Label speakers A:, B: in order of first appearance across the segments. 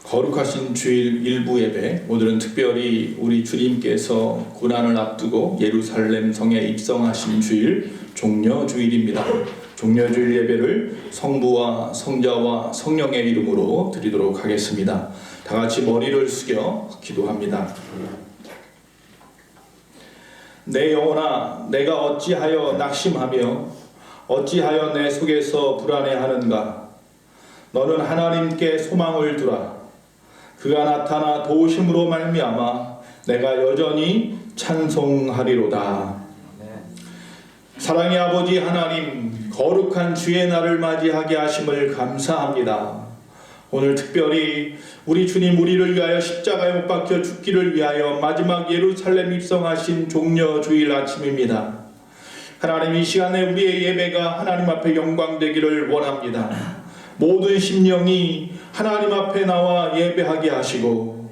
A: 거룩하신 주일 일부 예배, 오늘은 특별히 우리 주님께서 고난을 앞두고 예루살렘 성에 입성하신 주일 종려주일입니다. 종려주일 예배를 성부와 성자와 성령의 이름으로 드리도록 하겠습니다. 다 같이 머리를 숙여 기도합니다. 내 영혼아, 내가 어찌하여 낙심하며 어찌하여 내 속에서 불안해하는가? 너는 하나님께 소망을 두라. 그가 나타나 도우심으로 말미암아 내가 여전히 찬송하리로다. 사랑의 아버지 하나님, 거룩한 주의 날을 맞이하게 하심을 감사합니다. 오늘 특별히 우리 주님 우리를 위하여 십자가에 못 박혀 죽기를 위하여 마지막 예루살렘 입성하신 종려주일 아침입니다. 하나님, 이 시간에 우리의 예배가 하나님 앞에 영광되기를 원합니다. 모든 심령이 하나님 앞에 나와 예배하게 하시고,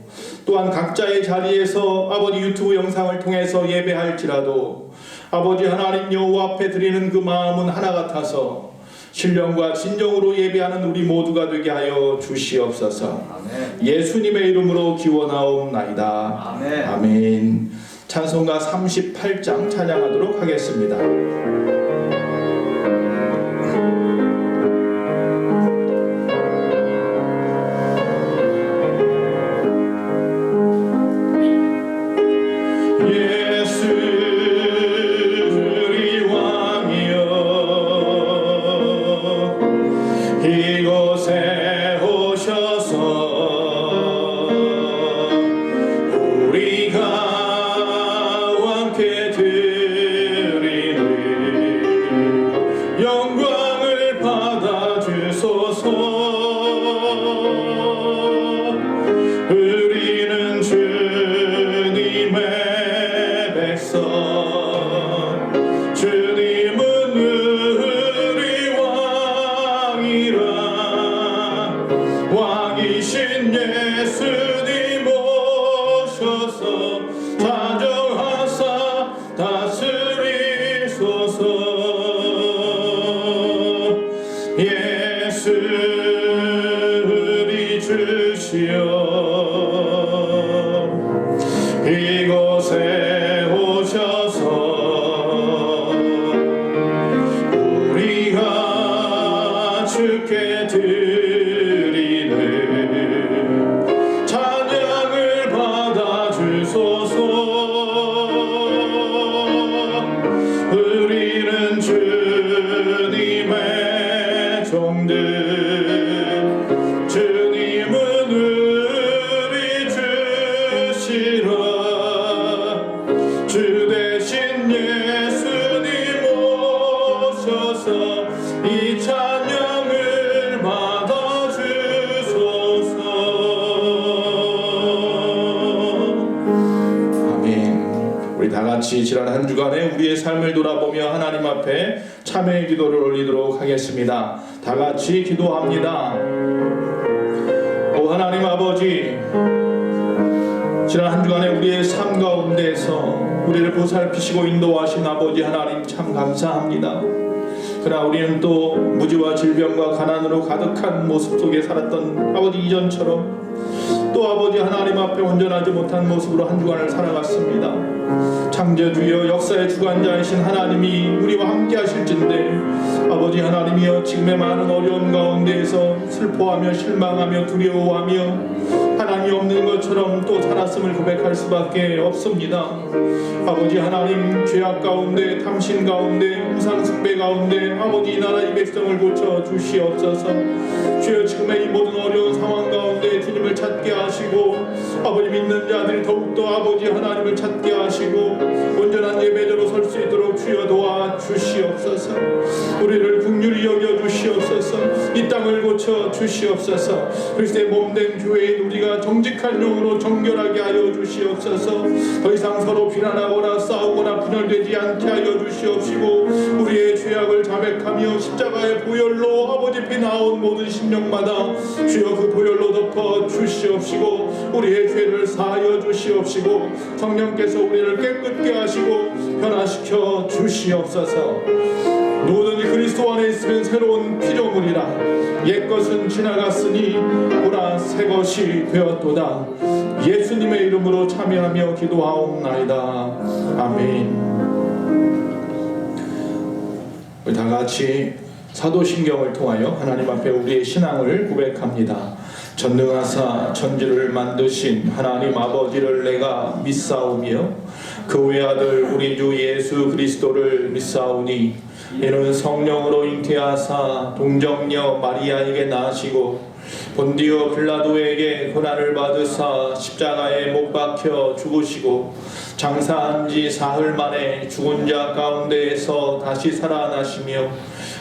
A: 또한 각자의 자리에서 아버지 유튜브 영상을 통해서 예배할지라도 아버지 하나님 여호와 앞에 드리는 그 마음은 하나 같아서 신령과 진정으로 예배하는 우리 모두가 되게 하여 주시옵소서. 아멘. 예수님의 이름으로 기원하옵나이다. 아멘. 아멘. 찬송가 38장 찬양하도록 하겠습니다.
B: 예수리 주시어 이곳에 오셔서 우리가 주께 드리는 찬양을 받아 주소서. 우리는 주님의 종들, 주님은 우리 주시라. 주 대신 예수님 오셔서 이 찬양을 받아 주소서.
A: 아멘. 우리 다 같이 지난 한 주간에 우리의 삶을 돌아보며 하나님 앞에 참회의 기도를 올리도록 하겠습니다. 다 같이 기도합니다. 오 하나님 아버지, 지난 한 주간에 우리의 삶 가운데에서 우리를 보살피시고 인도하신 아버지 하나님 참 감사합니다. 그러나 우리는 또 무지와 질병과 가난으로 가득한 모습 속에 살았던 아버지 이전처럼 또 아버지 하나님 앞에 온전하지 못한 모습으로 한 주간을 살아갔습니다. 창조주여 역사의 주관자이신 하나님이 우리와 함께 하실진데 아버지 하나님이여 지금의 많은 어려움 가운데에서 슬퍼하며 실망하며 두려워하며 하나님이 없는 것처럼 또 살았음을 고백할 수밖에 없습니다. 아버지 하나님, 죄악 가운데, 탐심 가운데, 우상 숭배 가운데 아버지 이 나라 이 백성을 고쳐 주시옵소서. 주여 지금의 이 모든 어려운 상황 가운데 주님을 찾게 하시고 아버지 믿는 자들이 더욱더 아버지 하나님을 찾게 하시고 온전한 예배자로 설 수 있도록 주여 도와 주시옵소서. 우리를 긍휼히 여겨 주시옵소서. 이 땅을 고쳐 주시옵소서. 그리스도의 몸된 교회인 우리가 정직한 영으로 정결하게 하여 주시옵소서. 더 이상 서로 비난하거나 싸우거나 분열되지 않게 하여 주시옵시고 우리의 죄악을 자백하며 십자가의 보혈로 아버지 피 나온 모든 심령마다 주여 그 보혈로 덮어 주시옵시고 우리의 죄를 사하여 주시옵시고 성령께서 우리를 깨끗게 하시고 변화시켜 주시옵소서. 누구든지 그리스도 안에 있으면 새로운 피조물이라. 옛것은 지나갔으니 보라 새 새 것이 되었도다. 예수님의 이름으로 참여하며 기도하옵나이다. 아멘. 우리 다 같이 사도신경을 통하여 하나님 앞에 우리의 신앙을 고백합니다. 전능하사 천지를 만드신 하나님 아버지를 내가 믿사오며 그 외아들 우리 주 예수 그리스도를 믿사오니 이는 성령으로 잉태하사 동정녀 마리아에게 나시고 본디오 빌라도에게 고난을 받으사 십자가에 못 박혀 죽으시고 장사한 지 사흘 만에 죽은 자 가운데에서 다시 살아나시며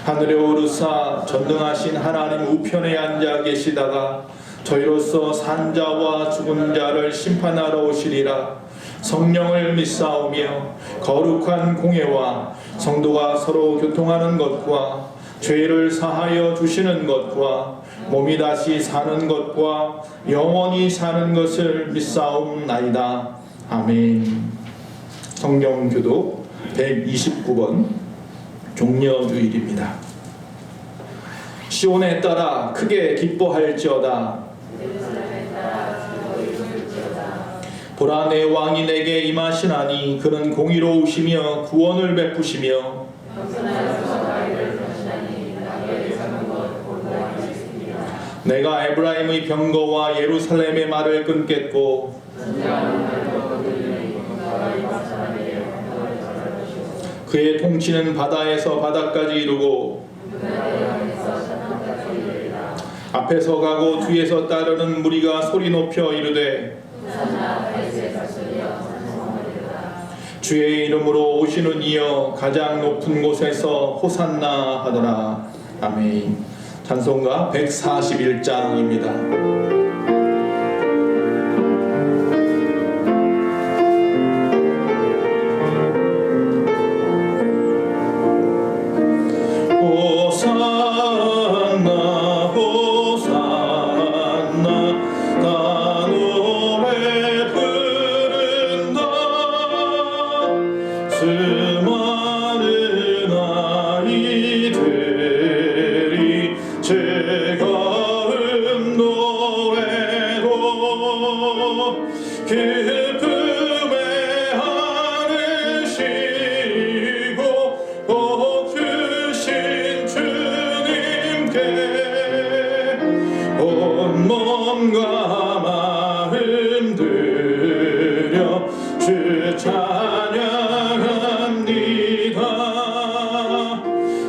A: 하늘에 오르사 전능하신 하나님 우편에 앉아 계시다가 저희로서 산 자와 죽은 자를 심판하러 오시리라. 성령을 믿사오며 거룩한 공예와 성도가 서로 교통하는 것과 죄를 사하여 주시는 것과 몸이 다시 사는 것과 영원히 사는 것을 믿사옵나이다. 아멘. 성경교독 129번 종려주일입니다. 시온에 따라 크게 기뻐할지어다. 보라 내 왕이 내게 임하시나니 그는 공의로우시며 구원을 베푸시며 내가 에브라임의 병거와 예루살렘의 말을 끊겠고 그의 통치는 바다에서 바다까지 이루고 앞에서 가고 뒤에서 따르는 무리가 소리 높여 이르되 주의 이름으로 오시는 이여 가장 높은 곳에서 호산나 하더라. 아멘. 찬송가 141장입니다.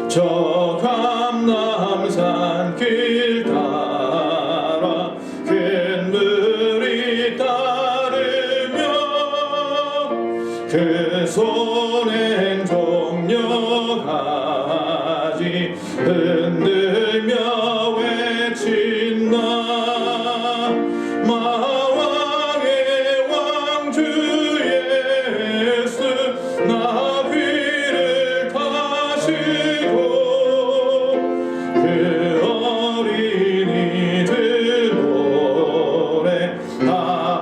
A: 저 감람산 길 따라 큰 물이 따르며 그 손엔 종려가지 흔들며 외친다. 마왕의 왕 주 예수 나귀를 타시고 그 어린이들 노래 다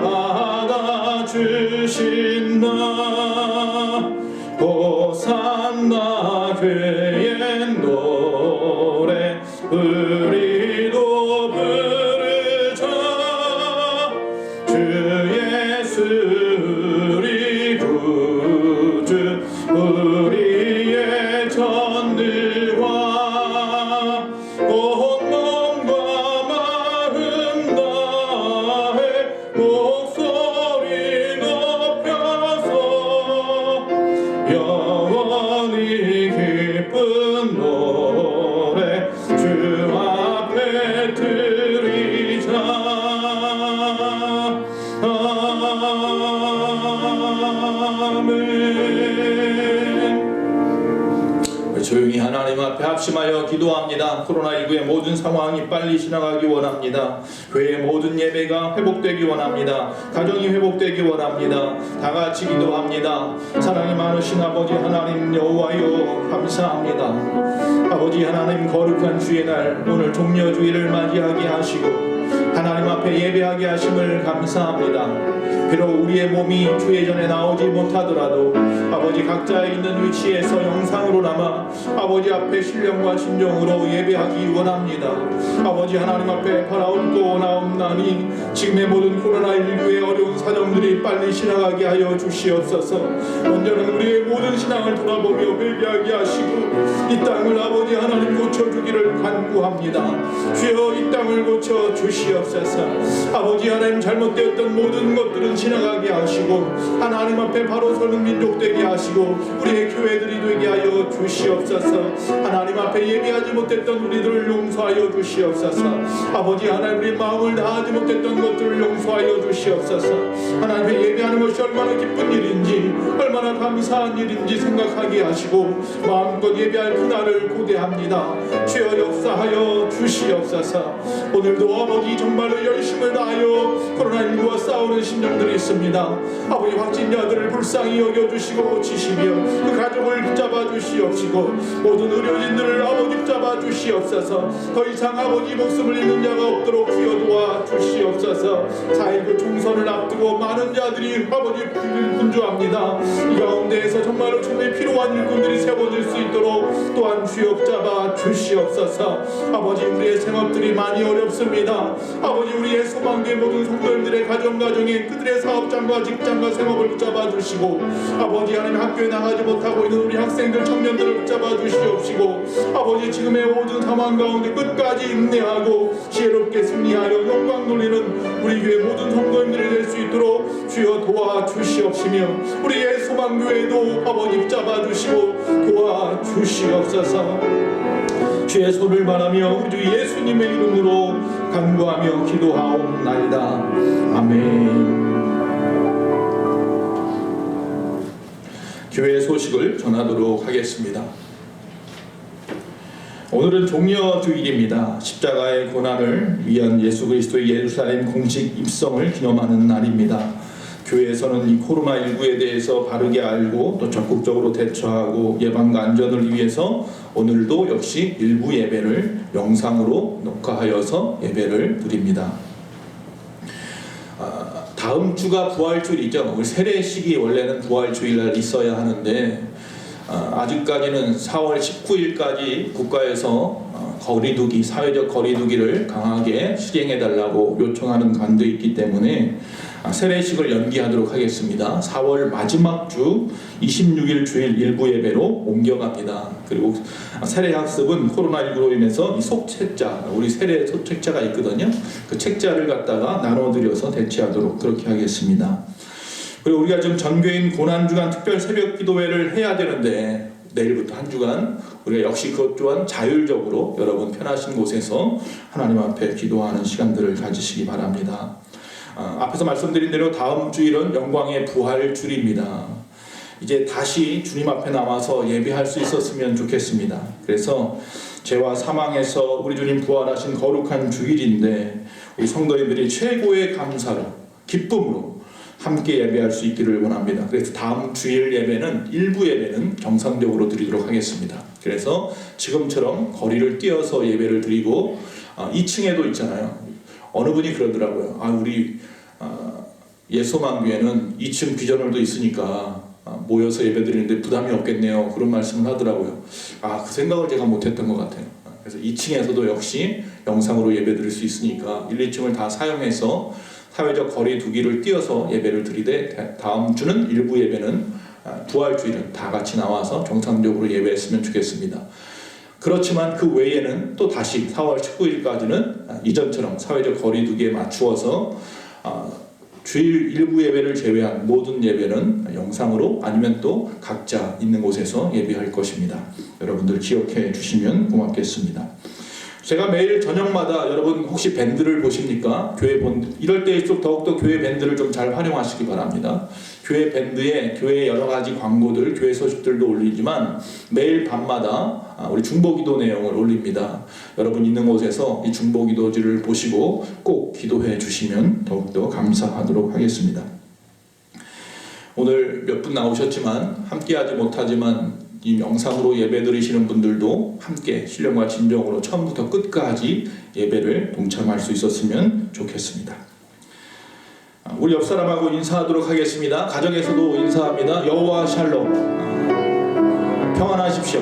A: 받아주신다. 호산나 그의 노래 우리도 부르자. 주 예수 우리 구주 우리의 전능화 온 몸과 마음 다해 목소리 높여서 영원히 기쁜 노래 주 앞에 드리자. 아멘. 조용히 하나님 앞에 합심하여 기도합니다. 코로나19의 모든 상황이 빨리 지나가기 원합니다. 교회의 모든 예배가 회복되기 원합니다. 가정이 회복되기 원합니다. 다 같이 기도합니다. 사랑이 많으신 아버지 하나님 여호와여 감사합니다. 아버지 하나님 거룩한 주의 날 오늘 종려주일을 맞이하게 하시고 하나님 앞에 예배하게 하심을 감사합니다. 비록 우리의 몸이 주의 전에 나오지 못하더라도 아버지 각자의 있는 위치에서 영상으로나마 아버지 앞에 신령과 신정으로 예배하기 원합니다. 아버지 하나님 앞에 바라옵고 나옵나니 지금의 모든 코로나19의 어려운 사정들이 빨리 지나가게 하여 주시옵소서. 먼저는 우리의 모든 신앙을 돌아보며 회개하게 하시고 이 땅을 아버지 하나님 고쳐주기를 간구합니다. 주여 이 땅을 고쳐 주시옵소서. 아버지 하나님 잘못되었던 모든 것들은 지나가게 하시고 하나님 앞에 바로 서는 민족 되게 하시고 우리의 교회들이 되게 하여 주시옵소서. 하나님 앞에 예배하지 못했던 우리들을 용서하여 주시옵소서. 아버지 하나님 우리 마음을 다하지 못했던 것들을 용서하여 주시옵소서. 하나님 앞에 예배하는 것이 얼마나 기쁜 일인지 얼마나 감사한 일인지 생각하게 하시고 마음껏 예배할 그날을 고대합니다. 주여 역사하여 주시옵소서. 오늘도 아버지 정말로 열심을 다하여 코로나19와 싸우는 심령들이 있습니다. 아버지 확진자들을 불쌍히 여겨주시고 고치시며 그 가족을 붙잡아 주시옵시고 모든 의료진들을 아버지 붙잡아 주시옵소서. 더 이상 아버지 목숨을 잃는 자가 없도록 주여 도와 주시옵소서. 4.19 총선을 앞두고 많은 자들이 아버지 분주합니다. 이 가운데에서 정말로 정말 필요한 일꾼들이 세워질 수 있도록 또한 주여 붙잡아 주시옵소서. 아버지 우리의 생업들이 많이 어렵습니다. 아버지 우리의 소망교회 모든 성도님들의 가정에 그들의 사업장과 직장과 생업을 붙잡아 주시고 아버지 하나님 학교에 나가지 못하고 있는 우리 학생들 청년들을 붙잡아 주시옵시고 아버지 지금의 모든 상황 가운데 끝까지 인내하고 지혜롭게 승리하여 영광 돌리는 우리 교회 모든 성도님들이 될 수 있도록 주여 도와 주시옵시며 우리의 소망교회도 아버지 붙잡아 주시고 도와 주시옵소서. 주의 손을 바라며 우리 주 예수님의 이름으로 간구하며 기도하옵나이다. 아멘. 교회 소식을 전하도록 하겠습니다. 오늘은 종려주일입니다. 십자가의 고난을 위한 예수 그리스도의 예루살렘 공식 입성을 기념하는 날입니다. 교회에서는 이 코로나19에 대해서 바르게 알고 또 적극적으로 대처하고 예방과 안전을 위해서 오늘도 역시 일부 예배를 영상으로 녹화하여서 예배를 드립니다. 다음 주가 부활주일이죠. 우리 세례식이 원래는 부활주일날 있어야 하는데 아직까지는 4월 19일까지 국가에서 거리두기, 사회적 거리두기를 강하게 시행해달라고 요청하는 간도 있기 때문에 세례식을 연기하도록 하겠습니다. 4월 마지막 주 26일 주일 일부 예배로 옮겨갑니다. 그리고 세례학습은 코로나19로 인해서 이 속책자, 우리 세례 속책자가 있거든요. 그 책자를 갖다가 나눠드려서 대체하도록 그렇게 하겠습니다. 그리고 우리가 지금 전교인 고난주간 특별 새벽 기도회를 해야 되는데 내일부터 한 주간 우리가 역시 그것 또한 자율적으로 여러분 편하신 곳에서 하나님 앞에 기도하는 시간들을 가지시기 바랍니다. 앞에서 말씀드린 대로 다음 주일은 영광의 부활주일입니다. 이제 다시 주님 앞에 나와서 예배할 수 있었으면 좋겠습니다. 그래서 죄와 사망에서 우리 주님 부활하신 거룩한 주일인데 우리 성도님들이 최고의 감사로 기쁨으로 함께 예배할 수 있기를 원합니다. 그래서 다음 주일 예배는 일부 예배는 정상적으로 드리도록 하겠습니다. 그래서 지금처럼 거리를 뛰어서 예배를 드리고 2층에도 있잖아요. 어느 분이 그러더라고요. 우리 예소망교회는 2층 비전홀도 있으니까 모여서 예배드리는데 부담이 없겠네요. 그런 말씀을 하더라고요. 그 생각을 제가 못했던 것 같아요. 그래서 2층에서도 역시 영상으로 예배드릴 수 있으니까 1, 2층을 다 사용해서 사회적 거리 두기를 띄어서 예배를 드리되 다음 주는 일부 예배는 부활주일은 다 같이 나와서 정상적으로 예배했으면 좋겠습니다. 그렇지만 그 외에는 또 다시 4월 19일까지는 이전처럼 사회적 거리 두기에 맞추어서 주일 일부 예배를 제외한 모든 예배는 영상으로 아니면 또 각자 있는 곳에서 예배할 것입니다. 여러분들 기억해 주시면 고맙겠습니다. 제가 매일 저녁마다 여러분 혹시 밴드를 보십니까? 이럴 때일수록 더욱더 교회 밴드를 좀 잘 활용하시기 바랍니다. 교회 밴드에 교회 여러 가지 광고들, 교회 소식들도 올리지만 매일 밤마다 우리 중보기도 내용을 올립니다. 여러분 있는 곳에서 이 중보기도지를 보시고 꼭 기도해 주시면 더욱더 감사하도록 하겠습니다. 오늘 몇 분 나오셨지만 함께하지 못하지만 이 영상으로 예배 드리시는 분들도 함께 신령과 진정으로 처음부터 끝까지 예배를 동참할 수 있었으면 좋겠습니다. 우리 옆 사람하고 인사하도록 하겠습니다. 가정에서도 인사합니다. 여호와 샬롬. 평안하십시오.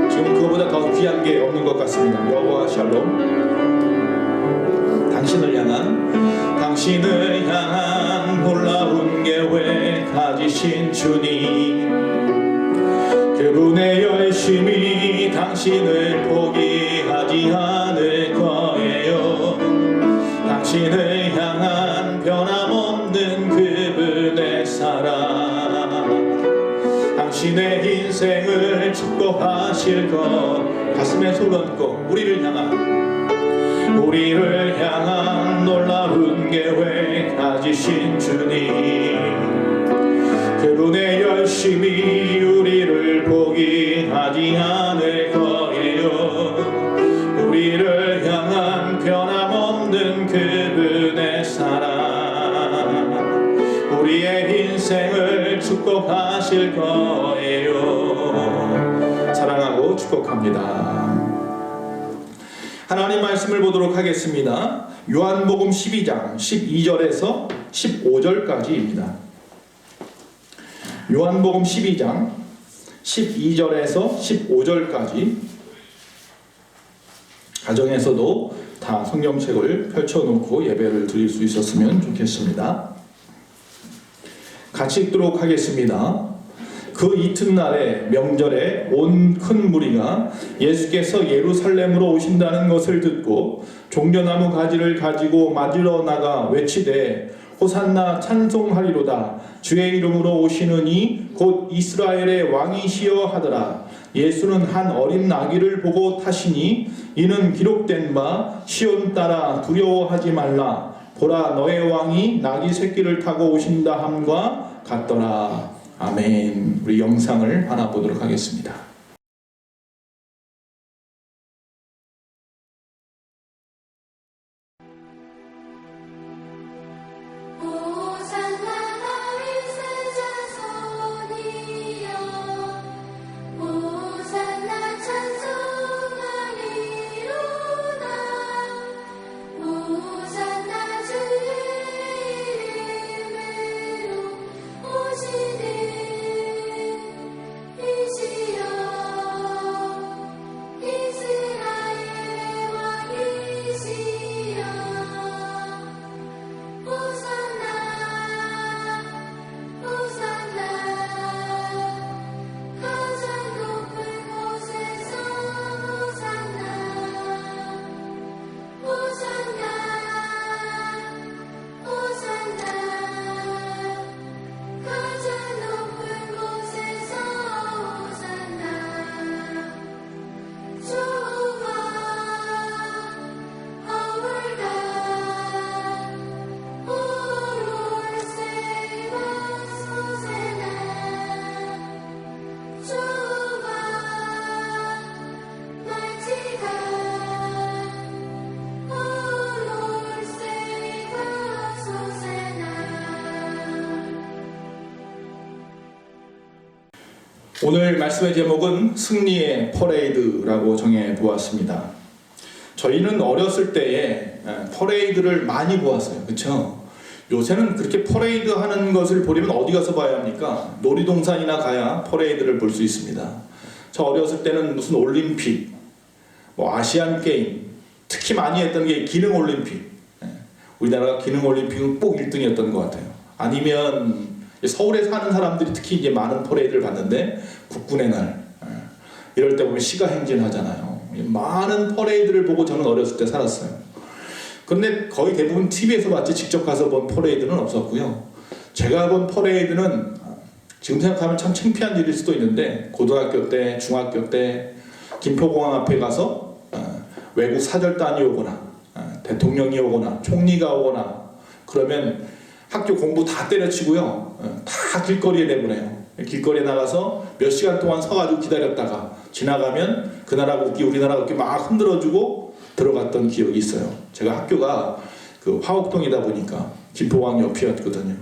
A: 지금 그거보다 더 귀한 게 없는 것 같습니다. 여호와 샬롬. 당신을 향한 놀라운 계획 가지신 주님, 그분의 열심이 당신을 포기하지 않을 거예요. 당신을 향한 변함없는 그분의 사랑, 당신의 인생을 축복하실 것. 가슴에 손 얹고 우리를 향한 놀라운 계획 가지신 주님, 그분의 열심이 우리를 포기하지 않을 거예요. 우리를 향한 변함없는 그분의 사랑, 우리의 인생을 축복하실 거예요. 사랑하고 축복합니다. 하나님 말씀을 보도록 하겠습니다. 요한복음 12장 12절에서 15절까지입니다. 요한복음 12장 12절에서 15절까지 가정에서도 다 성경책을 펼쳐놓고 예배를 드릴 수 있었으면 좋겠습니다. 같이 읽도록 하겠습니다. 그 이튿날에 명절에 온 큰 무리가 예수께서 예루살렘으로 오신다는 것을 듣고 종려나무 가지를 가지고 맞으러 나가 외치되 호산나 찬송하리로다. 주의 이름으로 오시는 이 곧 이스라엘의 왕이시여 하더라. 예수는 한 어린 나귀를 보고 타시니 이는 기록된 바 시온 따라 두려워하지 말라. 보라, 너의 왕이 나귀 새끼를 타고 오신다 함과 같더라. 아멘. 우리 영상을 하나 보도록 하겠습니다. 오늘 말씀의 제목은 승리의 퍼레이드라고 정해 보았습니다. 저희는 어렸을 때에 퍼레이드를 많이 보았어요. 그렇죠? 요새는 그렇게 퍼레이드 하는 것을 보려면 어디 가서 봐야 합니까? 놀이동산이나 가야 퍼레이드를 볼 수 있습니다. 저 어렸을 때는 무슨 올림픽, 아시안 게임, 특히 많이 했던 게 기능 올림픽. 우리나라가 기능 올림픽은 꼭 1등이었던 것 같아요. 아니면 서울에 사는 사람들이 특히 이제 많은 퍼레이드를 봤는데 국군의 날 이럴 때 보면 시가 행진하잖아요. 많은 퍼레이드를 보고 저는 어렸을 때 살았어요. 그런데 거의 대부분 TV에서 봤지 직접 가서 본 퍼레이드는 없었고요. 제가 본 퍼레이드는 지금 생각하면 참 창피한 일일 수도 있는데 고등학교 때, 중학교 때 김포공항 앞에 가서 외국 사절단이 오거나 대통령이 오거나 총리가 오거나 그러면 학교 공부 다 때려치고요. 다 길거리에 내보내요. 길거리에 나가서 몇 시간 동안 서가지고 기다렸다가 지나가면 그 나라 국기 우리 나라 국기 막 흔들어주고 들어갔던 기억이 있어요. 제가 학교가 그 화곡동이다 보니까 김포공항 옆이었거든요.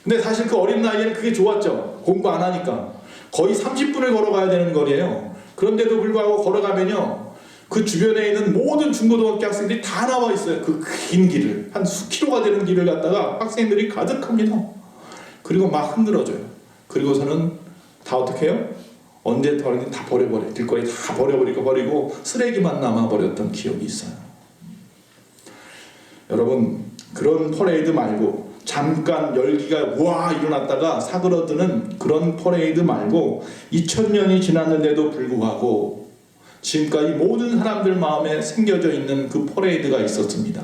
A: 근데 사실 그 어린 나이에는 그게 좋았죠. 공부 안 하니까. 거의 30분을 걸어가야 되는 거리예요. 그런데도 불구하고 걸어가면요, 그 주변에 있는 모든 중고등학교 학생들이 다 나와 있어요. 그 긴 길을, 한 수킬로가 되는 길을 갖다가 학생들이 가득합니다. 그리고 막 흔들어줘요. 그리고서는 다 어떻게 해요? 언제 다 버려버려. 길거리 다 버리고 쓰레기만 남아버렸던 기억이 있어요. 여러분, 그런 퍼레이드 말고 잠깐 열기가 우와 일어났다가 사그러드는 그런 퍼레이드 말고 2000년이 지났는데도 불구하고 지금까지 모든 사람들 마음에 새겨져 있는 그 퍼레이드가 있었습니다.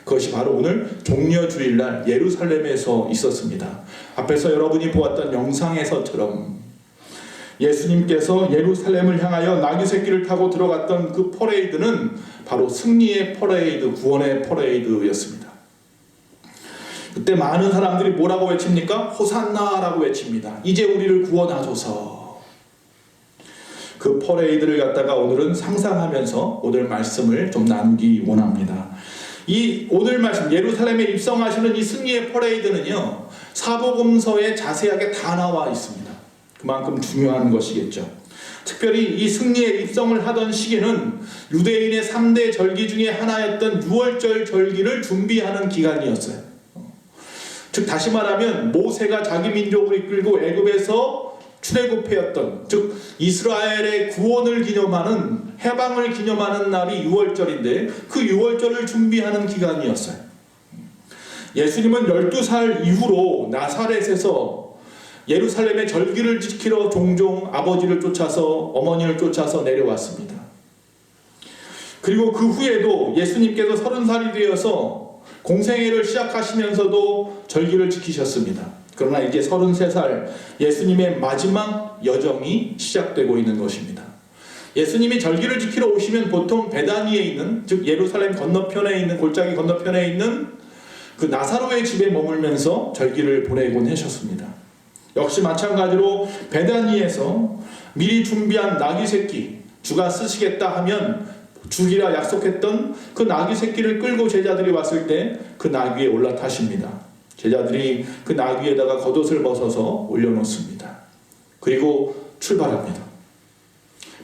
A: 그것이 바로 오늘 종려주일날 예루살렘에서 있었습니다. 앞에서 여러분이 보았던 영상에서처럼 예수님께서 예루살렘을 향하여 나귀 새끼를 타고 들어갔던 그 퍼레이드는 바로 승리의 퍼레이드, 구원의 퍼레이드였습니다. 그때 많은 사람들이 뭐라고 외칩니까? 호산나라고 외칩니다. 이제 우리를 구원하소서. 그 퍼레이드를 갖다가 오늘은 상상하면서 오늘 말씀을 좀 나누기 원합니다. 이 오늘 말씀 예루살렘에 입성하시는 이 승리의 퍼레이드는요, 사복음서에 자세하게 다 나와 있습니다. 그만큼 중요한 것이겠죠. 특별히 이 승리의 입성을 하던 시기는 유대인의 3대 절기 중에 하나였던 유월절 절기를 준비하는 기간이었어요. 즉 다시 말하면 모세가 자기 민족을 이끌고 애굽에서 출애굽해였던, 즉 이스라엘의 구원을 기념하는, 해방을 기념하는 날이 유월절인데 그 유월절을 준비하는 기간이었어요. 예수님은 12살 이후로 나사렛에서 예루살렘의 절기를 지키러 종종 아버지를 쫓아서, 어머니를 쫓아서 내려왔습니다. 그리고 그 후에도 예수님께서 30살이 되어서 공생애를 시작하시면서도 절기를 지키셨습니다. 그러나 이제 33살 예수님의 마지막 여정이 시작되고 있는 것입니다. 예수님이 절기를 지키러 오시면 보통 베다니에 있는, 즉 예루살렘 건너편에 있는, 골짜기 건너편에 있는 그 나사로의 집에 머물면서 절기를 보내곤 하셨습니다. 역시 마찬가지로 베다니에서 미리 준비한 나귀 새끼, 주가 쓰시겠다 하면 주기라 약속했던 그 나귀 새끼를 끌고 제자들이 왔을 때 그 나귀에 올라타십니다. 제자들이 그 나귀에다가 겉옷을 벗어서 올려놓습니다. 그리고 출발합니다.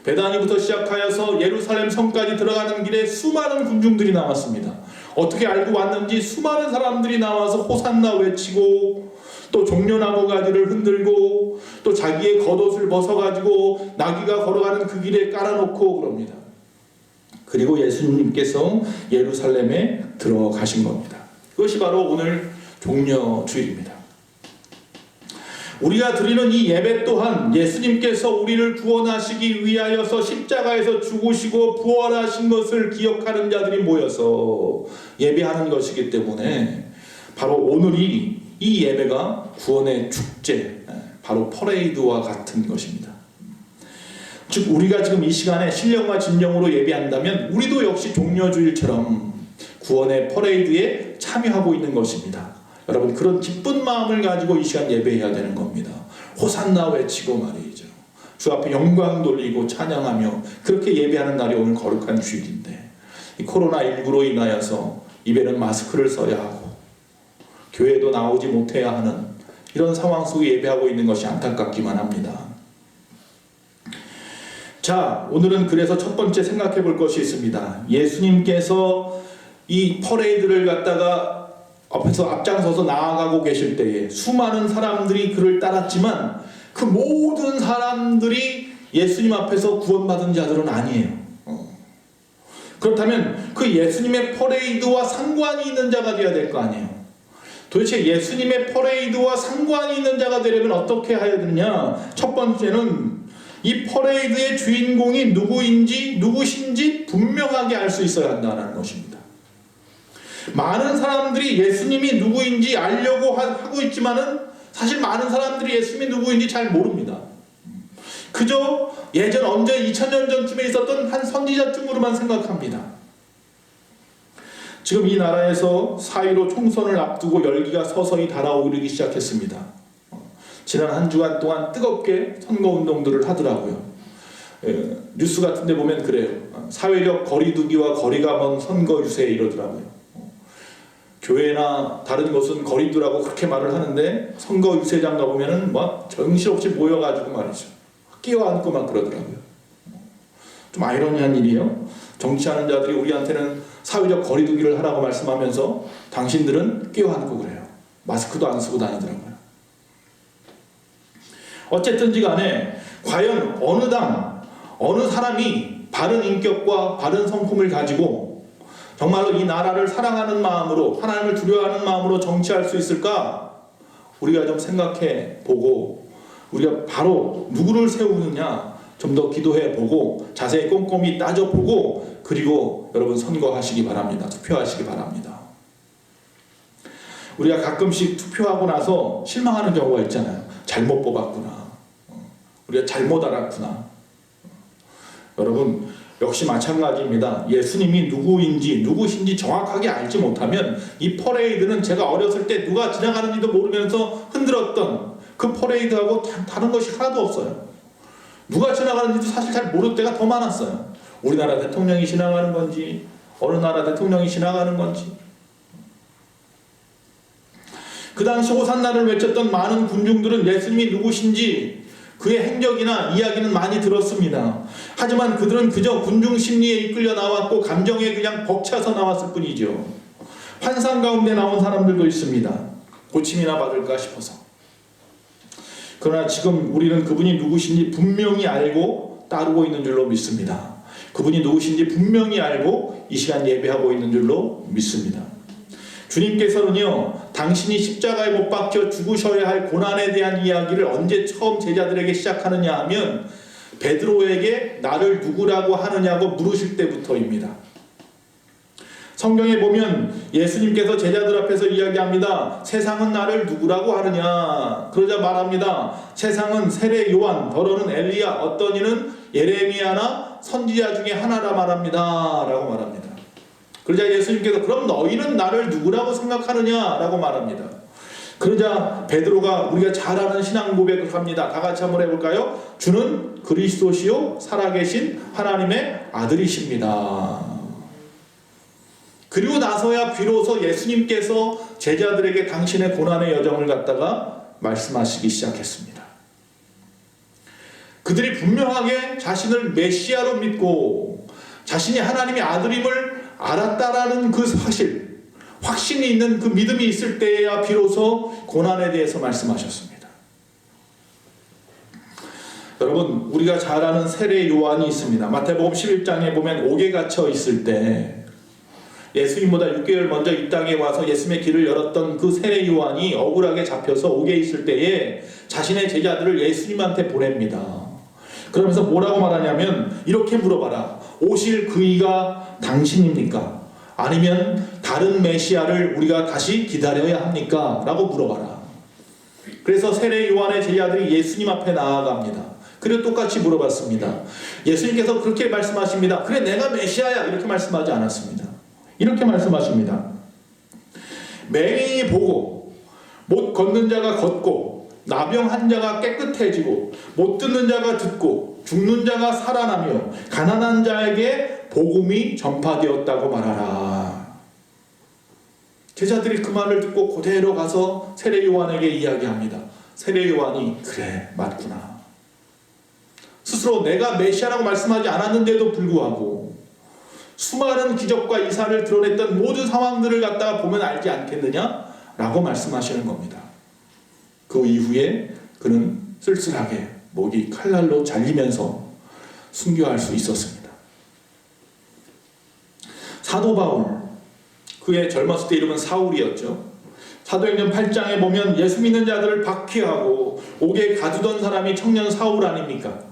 A: 베다니부터 시작하여서 예루살렘 성까지 들어가는 길에 수많은 군중들이 나왔습니다. 어떻게 알고 왔는지 수많은 사람들이 나와서 호산나 외치고, 또 종려나무 가지를 흔들고, 또 자기의 겉옷을 벗어가지고 나귀가 걸어가는 그 길에 깔아놓고 그럽니다. 그리고 예수님께서 예루살렘에 들어가신 겁니다. 그것이 바로 오늘 종려주일입니다. 우리가 드리는 이 예배 또한 예수님께서 우리를 구원하시기 위하여서 십자가에서 죽으시고 부활하신 것을 기억하는 자들이 모여서 예배하는 것이기 때문에 바로 오늘이, 이 예배가 구원의 축제, 바로 퍼레이드와 같은 것입니다. 즉 우리가 지금 이 시간에 신령과 진정으로 예배한다면 우리도 역시 종려주일처럼 구원의 퍼레이드에 참여하고 있는 것입니다. 여러분, 그런 기쁜 마음을 가지고 이 시간 예배해야 되는 겁니다. 호산나 외치고 말이죠. 주 앞에 영광 돌리고 찬양하며 그렇게 예배하는 날이 오늘 거룩한 주일인데, 이 코로나19로 인하여서 입에는 마스크를 써야 하고 교회도 나오지 못해야 하는 이런 상황 속에 예배하고 있는 것이 안타깝기만 합니다. 자, 오늘은 그래서 첫 번째 생각해 볼 것이 있습니다. 예수님께서 이 퍼레이드를 갖다가 앞에서 앞장서서 나아가고 계실 때에 수많은 사람들이 그를 따랐지만 그 모든 사람들이 예수님 앞에서 구원받은 자들은 아니에요. 그렇다면 그 예수님의 퍼레이드와 상관이 있는 자가 되어야 될 거 아니에요. 도대체 예수님의 퍼레이드와 상관이 있는 자가 되려면 어떻게 해야 되느냐? 첫 번째는 이 퍼레이드의 주인공이 누구신지 분명하게 알 수 있어야 한다는 것입니다. 많은 사람들이 예수님이 누구인지 알려고 하고 있지만은 사실 많은 사람들이 예수님이 누구인지 잘 모릅니다. 그저 예전 언제 2000년 전쯤에 있었던 한 선지자쯤으로만 생각합니다. 지금 이 나라에서 4.15 총선을 앞두고 열기가 서서히 달아오르기 시작했습니다. 지난 한 주간 동안 뜨겁게 선거운동들을 하더라고요. 뉴스 같은 데 보면 그래요. 사회적 거리두기와 거리가 먼 선거 유세 이러더라고요. 교회나 다른 곳은 거리두라고 그렇게 말을 하는데 선거 유세장 가보면은 막 정신없이 모여가지고 말이죠. 끼어안고 막 그러더라고요. 좀 아이러니한 일이에요. 정치하는 자들이 우리한테는 사회적 거리두기를 하라고 말씀하면서 당신들은 끼어안고 그래요. 마스크도 안 쓰고 다니더라고요. 어쨌든지 간에 과연 어느 당, 어느 사람이 바른 인격과 바른 성품을 가지고 정말로 이 나라를 사랑하는 마음으로, 하나님을 두려워하는 마음으로 정치할 수 있을까? 우리가 좀 생각해 보고 우리가 바로 누구를 세우느냐 좀 더 기도해 보고 자세히 꼼꼼히 따져 보고 그리고 여러분 선거하시기 바랍니다. 투표하시기 바랍니다. 우리가 가끔씩 투표하고 나서 실망하는 경우가 있잖아요. 잘못 뽑았구나. 우리가 잘못 알았구나. 여러분 역시 마찬가지입니다. 예수님이 누구신지 정확하게 알지 못하면 이 퍼레이드는 제가 어렸을 때 누가 지나가는지도 모르면서 흔들었던 그 퍼레이드하고 다른 것이 하나도 없어요. 누가 지나가는지도 사실 잘 모를 때가 더 많았어요. 우리나라 대통령이 지나가는 건지 어느 나라 대통령이 지나가는 건지. 그 당시 호산나를 외쳤던 많은 군중들은 예수님이 누구신지 그의 행적이나 이야기는 많이 들었습니다. 하지만 그들은 그저 군중 심리에 이끌려 나왔고 감정에 그냥 벅차서 나왔을 뿐이죠. 환상 가운데 나온 사람들도 있습니다. 고침이나 받을까 싶어서. 그러나 지금 우리는 그분이 누구신지 분명히 알고 따르고 있는 줄로 믿습니다. 그분이 누구신지 분명히 알고 이 시간 예배하고 있는 줄로 믿습니다. 주님께서는요, 당신이 십자가에 못 박혀 죽으셔야 할 고난에 대한 이야기를 언제 처음 제자들에게 시작하느냐 하면 베드로에게 나를 누구라고 하느냐고 물으실 때부터입니다. 성경에 보면 예수님께서 제자들 앞에서 이야기합니다. 세상은 나를 누구라고 하느냐. 그러자 말합니다. 세상은 세례 요한, 더러는 엘리야, 어떤 이는 예레미야나 선지자 중에 하나라 말합니다. 라고 말합니다. 그러자 예수님께서 그럼 너희는 나를 누구라고 생각하느냐? 라고 말합니다. 그러자 베드로가 우리가 잘 아는 신앙 고백을 합니다. 다 같이 한번 해볼까요? 주는 그리스도시요 살아계신 하나님의 아들이십니다. 그리고 나서야 비로소 예수님께서 제자들에게 당신의 고난의 여정을 갖다가 말씀하시기 시작했습니다. 그들이 분명하게 자신을 메시아로 믿고 자신이 하나님의 아들임을 알았다라는 그 사실, 확신이 있는 그 믿음이 있을 때에야 비로소 고난에 대해서 말씀하셨습니다. 여러분, 우리가 잘 아는 세례 요한이 있습니다. 마태복음 11장에 보면 옥에 갇혀 있을 때 예수님보다 6개월 먼저 이 땅에 와서 예수님의 길을 열었던 그 세례 요한이 억울하게 잡혀서 옥에 있을 때에 자신의 제자들을 예수님한테 보냅니다. 그러면서 뭐라고 말하냐면 이렇게 물어봐라. 오실 그이가 당신입니까? 아니면 다른 메시아를 우리가 다시 기다려야 합니까? 라고 물어봐라. 그래서 세례 요한의 제자들이 예수님 앞에 나아갑니다. 그리고 똑같이 물어봤습니다. 예수님께서 그렇게 말씀하십니다. 그래 내가 메시아야 이렇게 말씀하지 않았습니다. 이렇게 말씀하십니다. 맹인이 보고 못 걷는 자가 걷고 나병한 자가 깨끗해지고 못 듣는 자가 듣고 죽는 자가 살아나며 가난한 자에게 복음이 전파되었다고 말하라. 제자들이 그 말을 듣고 그대로 가서 세례 요한에게 이야기합니다. 세례 요한이 그래 맞구나. 스스로 내가 메시아라고 말씀하지 않았는데도 불구하고 수많은 기적과 이사를 드러냈던 모든 상황들을 갖다가 보면 알지 않겠느냐? 라고 말씀하시는 겁니다. 그 이후에 그는 쓸쓸하게 목이 칼날로 잘리면서 순교할 수 있었습니다. 사도 바울, 그의 젊었을 때 이름은 사울이었죠. 사도행전 8장에 보면 예수 믿는 자들을 박해하고 옥에 가두던 사람이 청년 사울 아닙니까?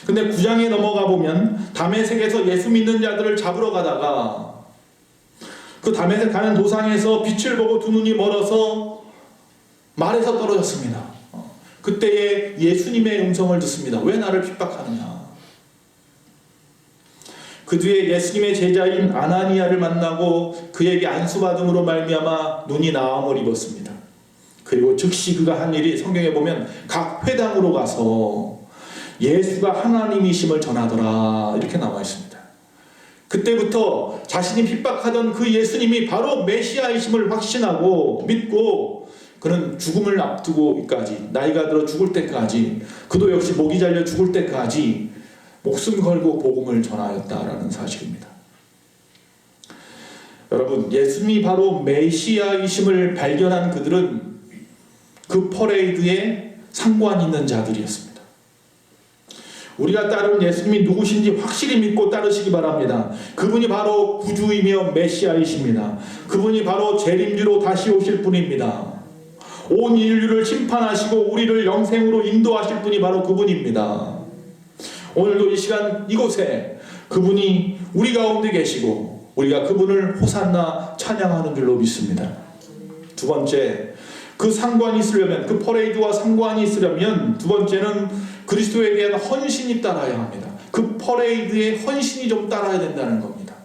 A: 근데 9장에 넘어가 보면 다메섹에서 예수 믿는 자들을 잡으러 가다가 그 다메섹 가는 도상에서 빛을 보고 두 눈이 멀어서 말에서 떨어졌습니다. 그때에 예수님의 음성을 듣습니다. 왜 나를 핍박하느냐? 그 뒤에 예수님의 제자인 아나니아를 만나고 그에게 안수받음으로 말미암아 눈이 나음을 입었습니다. 그리고 즉시 그가 한 일이 성경에 보면 각 회당으로 가서 예수가 하나님이심을 전하더라 이렇게 나와 있습니다. 그때부터 자신이 핍박하던 그 예수님이 바로 메시아이심을 확신하고 믿고 그는 죽음을 앞두고까지, 나이가 들어 죽을 때까지, 그도 역시 목이 잘려 죽을 때까지 목숨 걸고 복음을 전하였다라는 사실입니다. 여러분, 예수님이 바로 메시아이심을 발견한 그들은 그 퍼레이드에 상관 있는 자들이었습니다. 우리가 따르는 예수님이 누구신지 확실히 믿고 따르시기 바랍니다. 그분이 바로 구주이며 메시아이십니다. 그분이 바로 재림주로 다시 오실 분입니다. 온 인류를 심판하시고 우리를 영생으로 인도하실 분이 바로 그분입니다. 오늘도 이 시간 이곳에 그분이 우리 가운데 계시고 우리가 그분을 호산나 찬양하는 줄로 믿습니다. 두 번째, 그 상관이 있으려면, 그 퍼레이드와 상관이 있으려면 두 번째는 그리스도에 대한 헌신이 따라야 합니다. 그 퍼레이드의 헌신이 좀 따라야 된다는 겁니다.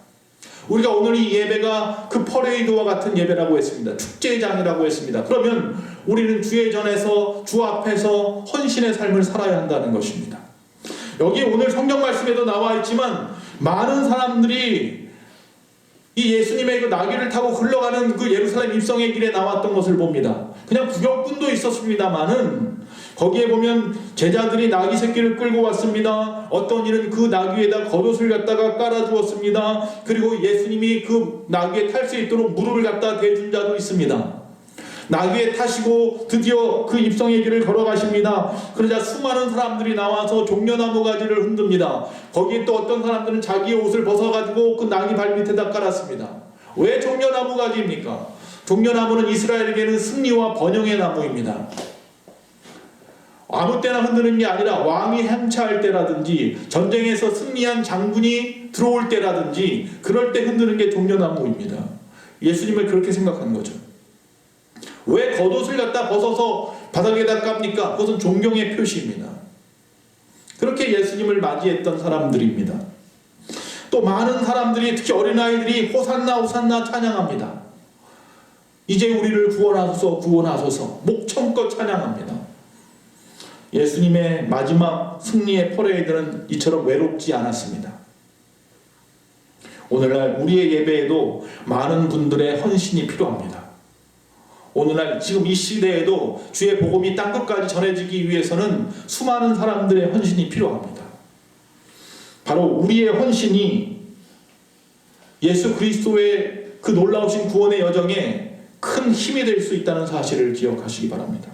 A: 우리가 오늘 이 예배가 그 퍼레이드와 같은 예배라고 했습니다. 축제장이라고 했습니다. 그러면 우리는 주의 전에서, 주 앞에서 헌신의 삶을 살아야 한다는 것입니다. 여기 오늘 성경 말씀에도 나와 있지만 많은 사람들이 이 예수님의 그 나귀를 타고 흘러가는 그 예루살렘 입성의 길에 나왔던 것을 봅니다. 그냥 구경꾼도 있었습니다만은 거기에 보면 제자들이 나귀 새끼를 끌고 왔습니다. 어떤 이는 그 나귀에다 겉옷을 갖다가 깔아주었습니다. 그리고 예수님이 그 나귀에 탈 수 있도록 무릎을 갖다 대준 자도 있습니다. 나귀에 타시고 드디어 그 입성의 길을 걸어가십니다. 그러자 수많은 사람들이 나와서 종려나무 가지를 흔듭니다. 거기에 또 어떤 사람들은 자기의 옷을 벗어가지고 그 나귀 발밑에다 깔았습니다. 왜 종려나무 가지입니까? 종려나무는 이스라엘에게는 승리와 번영의 나무입니다. 아무 때나 흔드는 게 아니라 왕이 행차할 때라든지 전쟁에서 승리한 장군이 들어올 때라든지 그럴 때 흔드는 게 종려나무입니다. 예수님을 그렇게 생각한 거죠. 왜 겉옷을 갖다 벗어서 바닥에다 깝니까? 그것은 존경의 표시입니다. 그렇게 예수님을 맞이했던 사람들입니다. 또 많은 사람들이, 특히 어린아이들이 호산나 호산나 찬양합니다. 이제 우리를 구원하소서 구원하소서 목청껏 찬양합니다. 예수님의 마지막 승리의 퍼레이드는 이처럼 외롭지 않았습니다. 오늘날 우리의 예배에도 많은 분들의 헌신이 필요합니다. 오늘날 지금 이 시대에도 주의 복음이 땅끝까지 전해지기 위해서는 수많은 사람들의 헌신이 필요합니다. 바로 우리의 헌신이 예수 그리스도의 그 놀라우신 구원의 여정에 큰 힘이 될 수 있다는 사실을 기억하시기 바랍니다.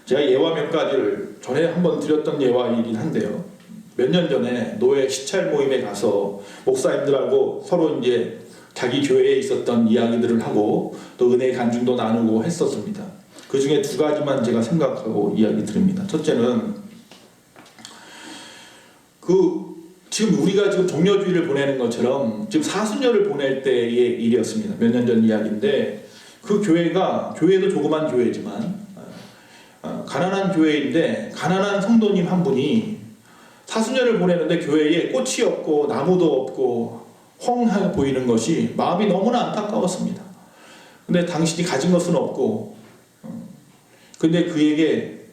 A: 제가 예화 몇 가지를 전에 한번 드렸던 예화이긴 한데요. 몇 년 전에 노예 시찰 모임에 가서 목사님들하고 서로 이제 자기 교회에 있었던 이야기들을 하고 또 은혜 간증도 나누고 했었습니다. 그 중에 두 가지만 제가 생각하고 이야기 드립니다. 첫째는 지금 우리가 지금 종려주의를 보내는 것처럼 지금 사순절을 보낼 때의 일이었습니다. 몇 년 전 이야기인데 그 교회도 조그만 교회지만 가난한 교회인데 가난한 성도님 한 분이 사순절을 보내는데 교회에 꽃이 없고 나무도 없고 헝하게 보이는 것이 마음이 너무나 안타까웠습니다. 근데 당신이 가진 것은 없고 근데 그에게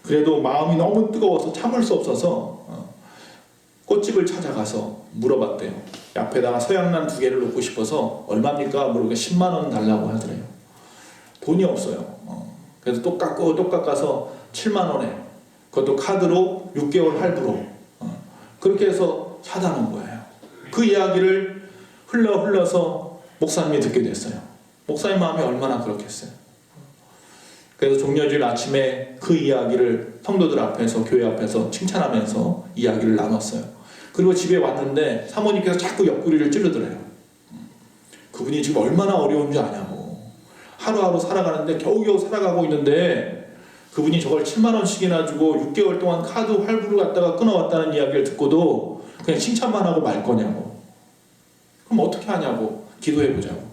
A: 그래도 마음이 너무 뜨거워서 참을 수 없어서 꽃집을 찾아가서 물어봤대요. 앞에다가 서양란 2개를 놓고 싶어서 얼마입니까? 물어보니까 10만 원 달라고 하더래요. 돈이 없어요. 그래서 또 깎아서 7만 원에 그것도 카드로 6개월 할부로 그렇게 해서 사다 놓은 거예요. 그 이야기를 흘러서 목사님이 듣게 됐어요. 목사님 마음이 얼마나 그렇겠어요. 그래서 종려주일 아침에 그 이야기를 성도들 앞에서 교회 앞에서 칭찬하면서 이야기를 나눴어요. 그리고 집에 왔는데 사모님께서 자꾸 옆구리를 찌르더래요. 그분이 지금 얼마나 어려운 줄 아냐고. 하루하루 살아가는데 겨우겨우 살아가고 있는데 그분이 저걸 7만 원씩이나 주고 6개월 동안 카드 할부를 갖다가 끊어왔다는 이야기를 듣고도 그냥 칭찬만 하고 말 거냐고. 그럼 어떻게 하냐고. 기도해보자고.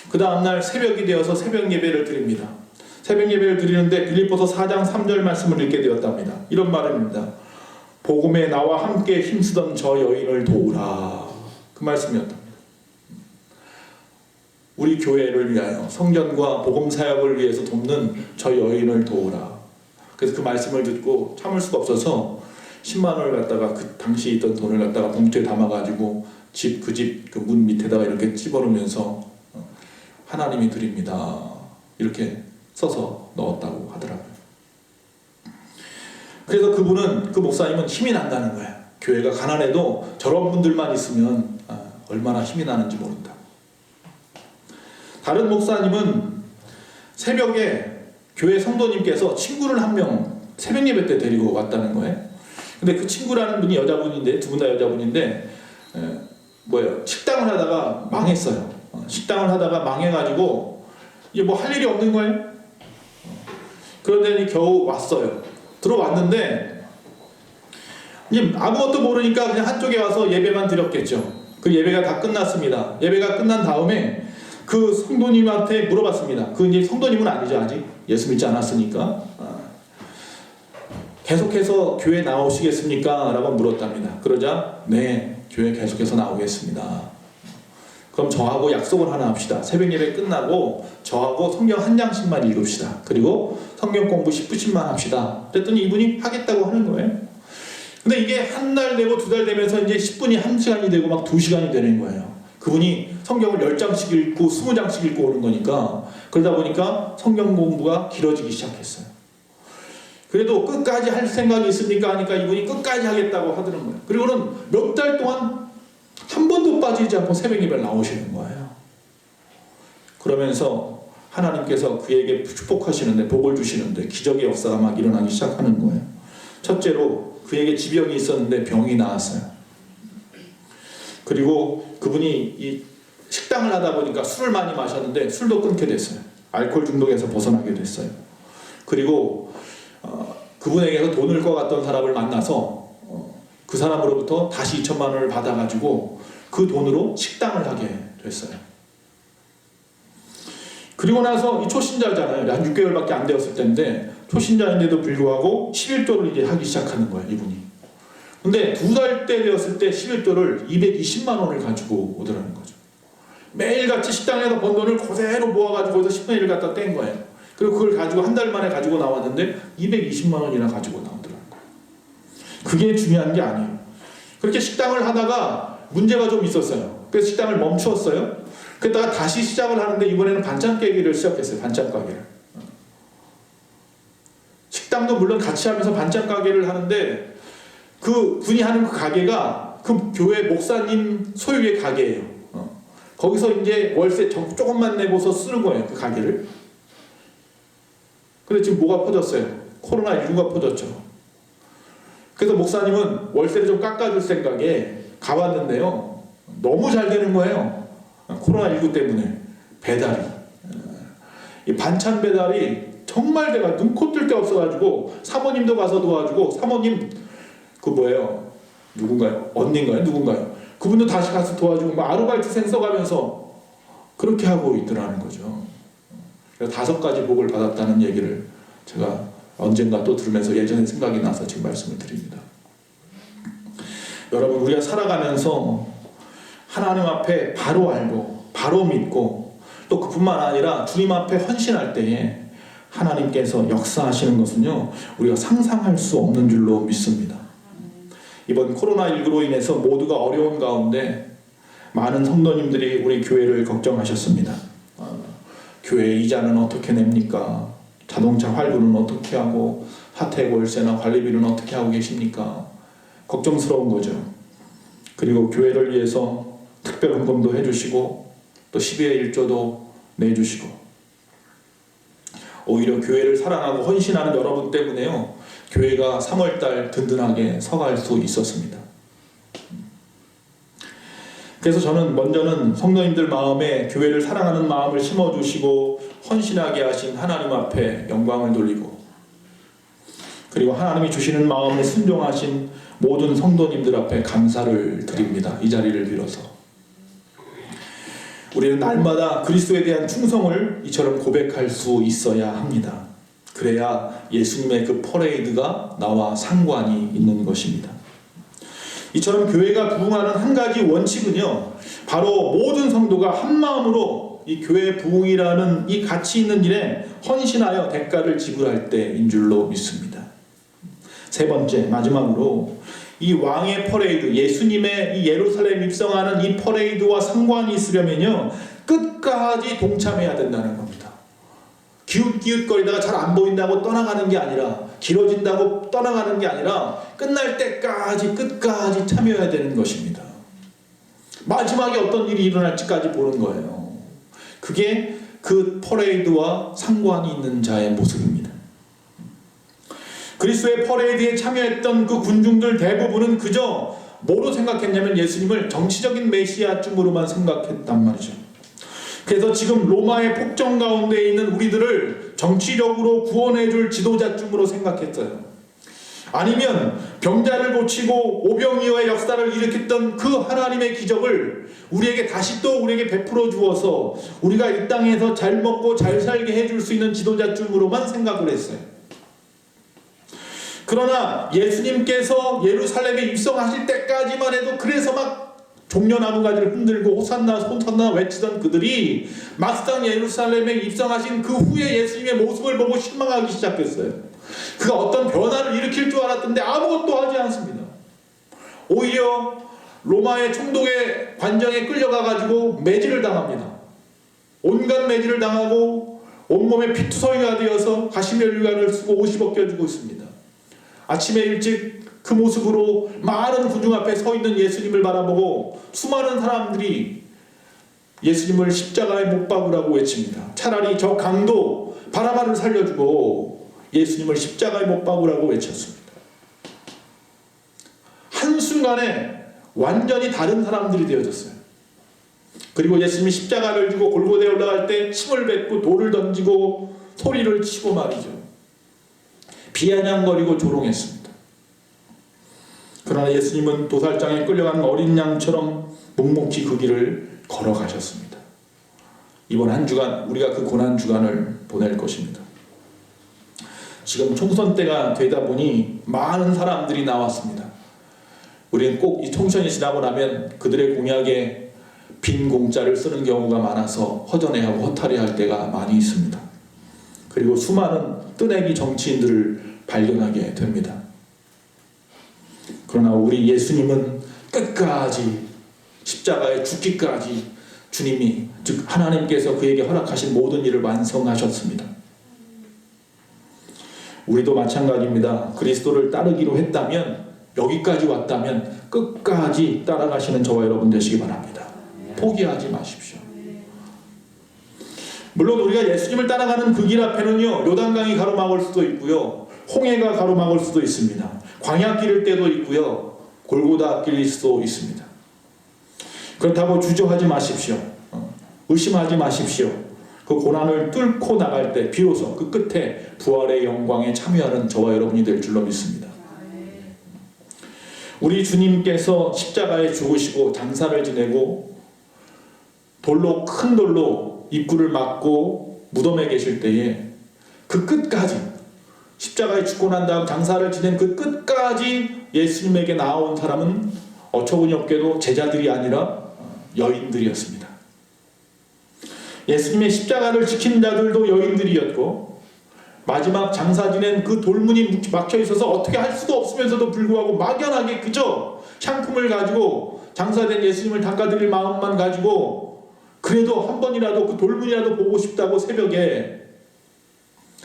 A: 그 다음날 새벽이 되어서 새벽 예배를 드립니다. 새벽 예배를 드리는데 빌립보서 4장 3절 말씀을 읽게 되었답니다. 이런 말입니다. 복음에 나와 함께 힘쓰던 저 여인을 도우라. 그 말씀이었답니다. 우리 교회를 위하여 성전과 복음 사역을 위해서 돕는 저 여인을 도우라. 그래서 그 말씀을 듣고 참을 수가 없어서 10만 원을 갖다가 그 당시 있던 돈을 갖다가 봉투에 담아가지고 그 문 밑에다가 이렇게 집어넣으면서 하나님이 드립니다. 이렇게 써서 넣었다고 하더라고요. 그래서 그 목사님은 힘이 난다는 거예요. 교회가 가난해도 저런 분들만 있으면 얼마나 힘이 나는지 모른다. 다른 목사님은 새벽에 교회 성도님께서 친구를 한 명 새벽 예배 때 데리고 왔다는 거예요. 근데 그 친구라는 분이 여자분인데, 두 분 다 여자분인데, 식당을 하다가 망했어요. 식당을 하다가 망해가지고 이제 뭐 할 일이 없는 거예요. 그런데 겨우 왔어요. 들어왔는데 이제 아무것도 모르니까 그냥 한쪽에 와서 예배만 드렸겠죠. 그 예배가 다 끝났습니다. 예배가 끝난 다음에 그 성도님한테 물어봤습니다. 그 이제 성도님은 아니죠, 아직 예수 믿지 않았으니까. 계속해서 교회 나오시겠습니까? 라고 물었답니다. 그러자 네, 교회 계속해서 나오겠습니다. 그럼 저하고 약속을 하나 합시다. 새벽 예배 끝나고 저하고 성경 한 장씩만 읽읍시다. 그리고 성경 공부 10분씩만 합시다. 그랬더니 이분이 하겠다고 하는 거예요. 근데 이게 한 달 되고 두 달 되면서 이제 10분이 1시간이 되고 막 2시간이 되는 거예요. 그분이 성경을 10장씩 읽고 20장씩 읽고 오는 거니까, 그러다 보니까 성경 공부가 길어지기 시작했어요. 그래도 끝까지 할 생각이 있습니까? 하니까 이분이 끝까지 하겠다고 하더는 거예요. 그리고는 몇 달 동안 한 번도 빠지지 않고 새벽 예배를 나오시는 거예요. 그러면서 하나님께서 그에게 축복하시는데, 복을 주시는데 기적의 역사가 막 일어나기 시작하는 거예요. 첫째로 그에게 지병이 있었는데 병이 나았어요. 그리고 그분이 이 식당을 하다 보니까 술을 많이 마셨는데 술도 끊게 됐어요. 알코올 중독에서 벗어나게 됐어요. 그리고 그분에게서 돈을 꿔갔던 사람을 만나서 그 사람으로부터 다시 2천만 원을 받아가지고 그 돈으로 식당을 하게 됐어요. 그리고 나서 이 초신자잖아요. 한 6개월밖에 안 되었을 텐데 초신자인데도 불구하고 11조를 이제 하기 시작하는 거예요, 이분이. 근데 2달 때 되었을 때 11조를 220만 원을 가지고 오더라는 거죠. 매일같이 식당에서 번 돈을 그대로 모아가지고 거기서 10분의 1을 갖다 뗀 거예요. 그리고 그걸 가지고 한 달 만에 가지고 나왔는데 220만 원이나 가지고 나오더라는 거예요. 그게 중요한 게 아니에요. 그렇게 식당을 하다가 문제가 좀 있었어요. 그래서 식당을 멈추었어요. 그러다가 다시 시작을 하는데 이번에는 반찬 깨기를 시작했어요. 반찬 가게를. 식당도 물론 같이 하면서 반찬 가게를 하는데 그 분이 하는 그 가게가 그 교회 목사님 소유의 가게예요. 거기서 이제 월세 조금만 내고서 쓰는 거예요, 그 가게를. 근데 지금 뭐가 퍼졌어요? 코로나19가 퍼졌죠. 그래서 목사님은 월세를 좀 깎아줄 생각에 가봤는데요, 너무 잘 되는 거예요. 코로나19 때문에 배달이, 이 반찬 배달이 정말 내가 눈코 뜰 데 없어가지고 사모님도 가서 도와주고, 사모님 누군가요? 언니인가요? 누군가요? 그분도 다시 가서 도와주고 막 아르바이트생 써가면서 그렇게 하고 있더라는 거죠. 그래서 5가지 복을 받았다는 얘기를 제가 언젠가 또 들으면서 예전에 생각이 나서 지금 말씀을 드립니다. 여러분, 우리가 살아가면서 하나님 앞에 바로 알고 바로 믿고 또 그뿐만 아니라 주님 앞에 헌신할 때에 하나님께서 역사하시는 것은요, 우리가 상상할 수 없는 줄로 믿습니다. 이번 코로나19로 인해서 모두가 어려운 가운데 많은 성도님들이 우리 교회를 걱정하셨습니다. 교회 이자는 어떻게 냅니까? 자동차 할부는 어떻게 하고, 사택 월세나 관리비는 어떻게 하고 계십니까? 걱정스러운 거죠. 그리고 교회를 위해서 특별 헌금도 해주시고 또 12의 1조도 내주시고, 오히려 교회를 사랑하고 헌신하는 여러분 때문에요, 교회가 3월달 든든하게 서갈 수 있었습니다. 그래서 저는 먼저는 성도님들 마음에 교회를 사랑하는 마음을 심어주시고 헌신하게 하신 하나님 앞에 영광을 돌리고, 그리고 하나님이 주시는 마음에 순종하신 모든 성도님들 앞에 감사를 드립니다. 이 자리를 빌어서 우리는 날마다 그리스도에 대한 충성을 이처럼 고백할 수 있어야 합니다. 그래야 예수님의 그 퍼레이드가 나와 상관이 있는 것입니다. 이처럼 교회가 부흥하는 한 가지 원칙은요, 바로 모든 성도가 한 마음으로 이 교회 부흥이라는 이 가치 있는 일에 헌신하여 대가를 지불할 때인 줄로 믿습니다. 세 번째, 마지막으로 이 왕의 퍼레이드, 예수님의 이 예루살렘 입성하는 이 퍼레이드와 상관이 있으려면요, 끝까지 동참해야 된다는 겁니다. 기웃기웃거리다가 잘 안 보인다고 떠나가는 게 아니라, 길어진다고 떠나가는 게 아니라 끝날 때까지 끝까지 참여해야 되는 것입니다. 마지막에 어떤 일이 일어날지까지 보는 거예요. 그게 그 퍼레이드와 상관이 있는 자의 모습입니다. 그리스도의 퍼레이드에 참여했던 그 군중들 대부분은 그저 뭐로 생각했냐면 예수님을 정치적인 메시아쯤으로만 생각했단 말이죠. 그래서 지금 로마의 폭정 가운데 있는 우리들을 정치적으로 구원해줄 지도자쯤으로 생각했어요. 아니면 병자를 고치고 오병이어의 역사를 일으켰던 그 하나님의 기적을 우리에게 다시 또 우리에게 베풀어 주어서 우리가 이 땅에서 잘 먹고 잘 살게 해줄 수 있는 지도자쯤으로만 생각을 했어요. 그러나 예수님께서 예루살렘에 입성하실 때까지만 해도 그래서 막 종려나무 가지를 흔들고 호산나 호산나 외치던 그들이 막상 예루살렘에 입성하신 그 후에 예수님의 모습을 보고 실망하기 시작했어요. 그가 어떤 변화를 일으킬 줄 알았던데 아무것도 하지 않습니다. 오히려 로마의 총독의 관정에 끌려가가지고 매질을 당합니다. 온갖 매질을 당하고 온몸에 피투성이가 되어서 가시면류관을 쓰고 옷이 벗겨지고 있습니다. 아침에 일찍 그 모습으로 많은 군중 앞에 서 있는 예수님을 바라보고 수많은 사람들이 예수님을 십자가에 못 박으라고 외칩니다. 차라리 저 강도 바라바를 살려주고 예수님을 십자가에 못 박으라고 외쳤습니다. 한순간에 완전히 다른 사람들이 되어졌어요. 그리고 예수님이 십자가를 지고 골고다에 올라갈 때 침을 뱉고 돌을 던지고 소리를 치고 말이죠. 비아냥거리고 조롱했습니다. 그러나 예수님은 도살장에 끌려간 어린 양처럼 묵묵히 그 길을 걸어가셨습니다. 이번 한 주간 우리가 그 고난 주간을 보낼 것입니다. 지금 총선 때가 되다 보니 많은 사람들이 나왔습니다. 우리는 꼭 이 총선이 지나고 나면 그들의 공약에 빈 공짜를 쓰는 경우가 많아서 허전해하고 허탈해할 때가 많이 있습니다. 그리고 수많은 뜨내기 정치인들을 발견하게 됩니다. 그러나 우리 예수님은 끝까지 십자가에 죽기까지 주님이 즉 하나님께서 그에게 허락하신 모든 일을 완성하셨습니다. 우리도 마찬가지입니다. 그리스도를 따르기로 했다면 여기까지 왔다면 끝까지 따라가시는 저와 여러분 되시기 바랍니다. 포기하지 마십시오. 물론 우리가 예수님을 따라가는 그 길 앞에는요 요단강이 가로막을 수도 있고요 홍해가 가로막을 수도 있습니다. 광야길일 때도 있고요 골고다 길일 수도 있습니다. 그렇다고 주저하지 마십시오. 의심하지 마십시오. 그 고난을 뚫고 나갈 때 비로소 그 끝에 부활의 영광에 참여하는 저와 여러분이 될 줄로 믿습니다. 우리 주님께서 십자가에 죽으시고 장사를 지내고 돌로 큰 돌로 입구를 막고 무덤에 계실 때에 그 끝까지 십자가에 죽고 난 다음 장사를 지낸 그 끝까지 예수님에게 나온 사람은 어처구니없게도 제자들이 아니라 여인들이었습니다. 예수님의 십자가를 지킨 자들도 여인들이었고 마지막 장사 지낸 그 돌문이 막혀 있어서 어떻게 할 수도 없으면서도 불구하고 막연하게 그저 향품을 가지고 장사된 예수님을 닦아드릴 마음만 가지고 그래도 한 번이라도 그 돌문이라도 보고 싶다고 새벽에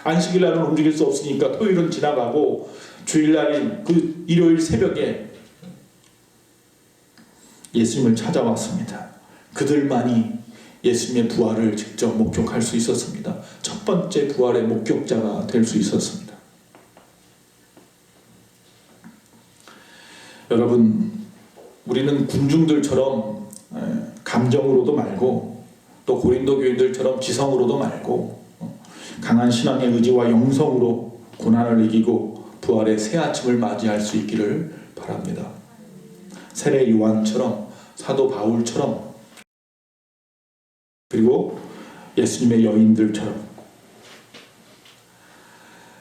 A: 안식일 날은 움직일 수 없으니까 토요일은 지나가고 주일날인 그 일요일 새벽에 예수님을 찾아왔습니다. 그들만이 예수님의 부활을 직접 목격할 수 있었습니다. 첫 번째 부활의 목격자가 될 수 있었습니다. 여러분, 우리는 군중들처럼 감정으로도 말고 또 고린도 교인들처럼 지성으로도 말고 강한 신앙의 의지와 영성으로 고난을 이기고 부활의 새 아침을 맞이할 수 있기를 바랍니다. 세례 요한처럼 사도 바울처럼 그리고 예수님의 여인들처럼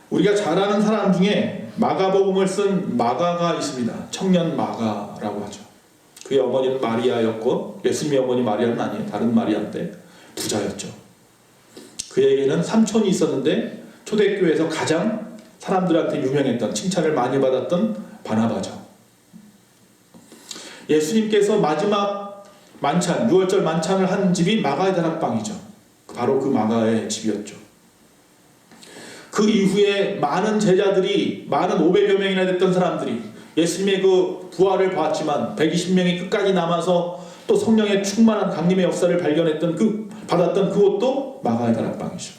A: 우리가 잘 아는 사람 중에 마가복음을 쓴 마가가 있습니다. 청년 마가라고 하죠. 그의 어머니는 마리아였고 예수님의 어머니 마리아는 아니에요. 다른 마리아인데 부자였죠. 그에게는 삼촌이 있었는데 초대교회에서 가장 사람들한테 유명했던 칭찬을 많이 받았던 바나바죠. 예수님께서 마지막 만찬, 유월절 만찬을 한 집이 마가의 다락방이죠. 바로 그 마가의 집이었죠. 그 이후에 많은 제자들이, 많은 500여 명이나 됐던 사람들이 예수님의 그 부활을 봤지만 120명이 끝까지 남아서 또 성령의 충만한 강림의 역사를 받았던 그곳도 마가의 다락방이죠.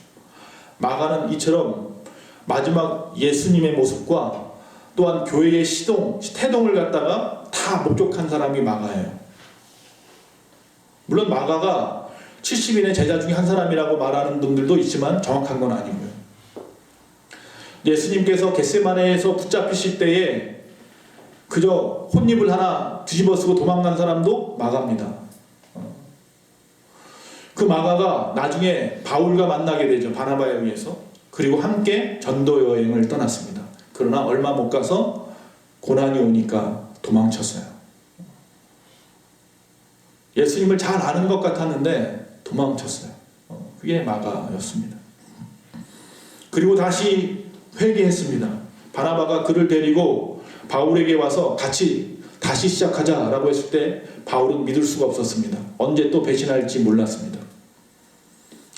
A: 마가는 이처럼 마지막 예수님의 모습과 또한 교회의 태동을 갖다가 다 목격한 사람이 마가예요. 물론 마가가 70인의 제자 중에 한 사람이라고 말하는 분들도 있지만 정확한 건 아니고요. 예수님께서 겟세마네에서 붙잡히실 때에 그저 혼입을 하나 뒤집어 쓰고 도망간 사람도 마가입니다. 그 마가가 나중에 바울과 만나게 되죠. 바나바에 의해서. 그리고 함께 전도 여행을 떠났습니다. 그러나 얼마 못 가서 고난이 오니까 도망쳤어요. 예수님을 잘 아는 것 같았는데 도망쳤어요. 그게 마가였습니다. 그리고 다시 회개했습니다. 바나바가 그를 데리고 바울에게 와서 같이 다시 시작하자라고 했을 때 바울은 믿을 수가 없었습니다. 언제 또 배신할지 몰랐습니다.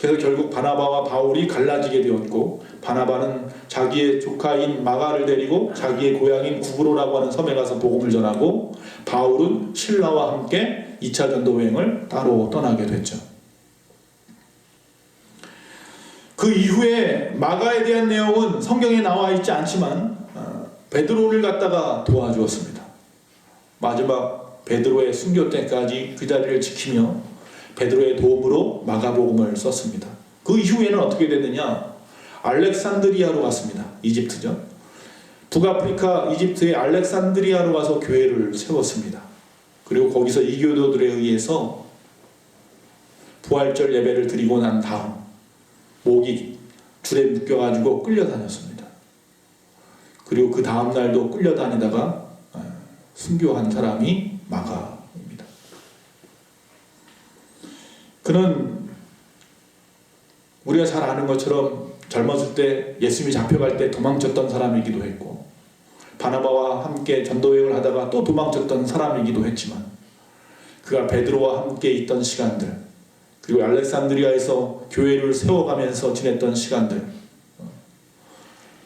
A: 그래서 결국 바나바와 바울이 갈라지게 되었고, 바나바는 자기의 조카인 마가를 데리고 자기의 고향인 구브로라고 하는 섬에 가서 복음을 전하고, 바울은 신라와 함께 2차 전도 여행을 따로 떠나게 됐죠. 그 이후에 마가에 대한 내용은 성경에 나와 있지 않지만 베드로를 갖다가 도와주었습니다. 마지막 베드로의 순교 때까지 그 자리를 지키며 베드로의 도움으로 마가복음을 썼습니다. 그 이후에는 어떻게 됐느냐? 알렉산드리아로 갔습니다. 이집트죠. 북아프리카 이집트의 알렉산드리아로 가서 교회를 세웠습니다. 그리고 거기서 이교도들에 의해서 부활절 예배를 드리고 난 다음 목이 줄에 묶여가지고 끌려다녔습니다. 그리고 그 다음 날도 끌려다니다가 순교한 사람이 마가입니다. 그는 우리가 잘 아는 것처럼 젊었을 때 예수님이 잡혀갈 때 도망쳤던 사람이기도 했고, 바나바와 함께 전도여행을 하다가 또 도망쳤던 사람이기도 했지만, 그가 베드로와 함께 있던 시간들, 그리고 알렉산드리아에서 교회를 세워가면서 지냈던 시간들,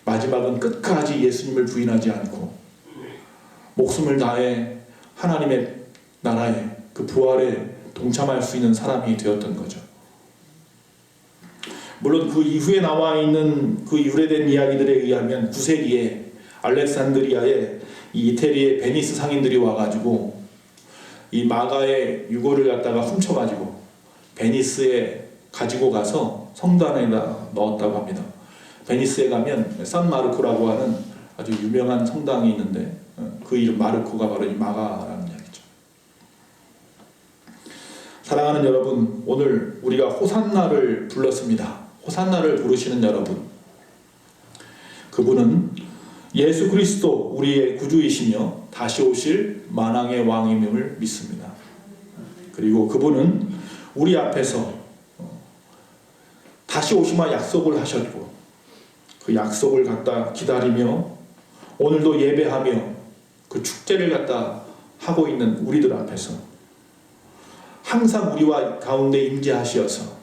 A: 마지막은 끝까지 예수님을 부인하지 않고 목숨을 다해 하나님의 나라에, 그 부활에 동참할 수 있는 사람이 되었던 거죠. 물론 그 이후에 나와 있는 그 유래된 이야기들에 의하면 9세기에 알렉산드리아에 이 이태리의 베니스 상인들이 와가지고 이 마가의 유골을 갖다가 훔쳐가지고 베니스에 가지고 가서 성당에다 넣었다고 합니다. 베니스에 가면 산마르코라고 하는 아주 유명한 성당이 있는데 그 이름 마르코가 바로 이 마가라는 이야기죠. 사랑하는 여러분, 오늘 우리가 호산나를 불렀습니다. 호산나를 부르시는 여러분, 그분은 예수 그리스도 우리의 구주이시며 다시 오실 만왕의 왕임을 믿습니다. 그리고 그분은 우리 앞에서 다시 오시마 약속을 하셨고, 그 약속을 갖다 기다리며 오늘도 예배하며 그 축제를 갖다 하고 있는 우리들 앞에서 항상 우리와 가운데 임재하시어서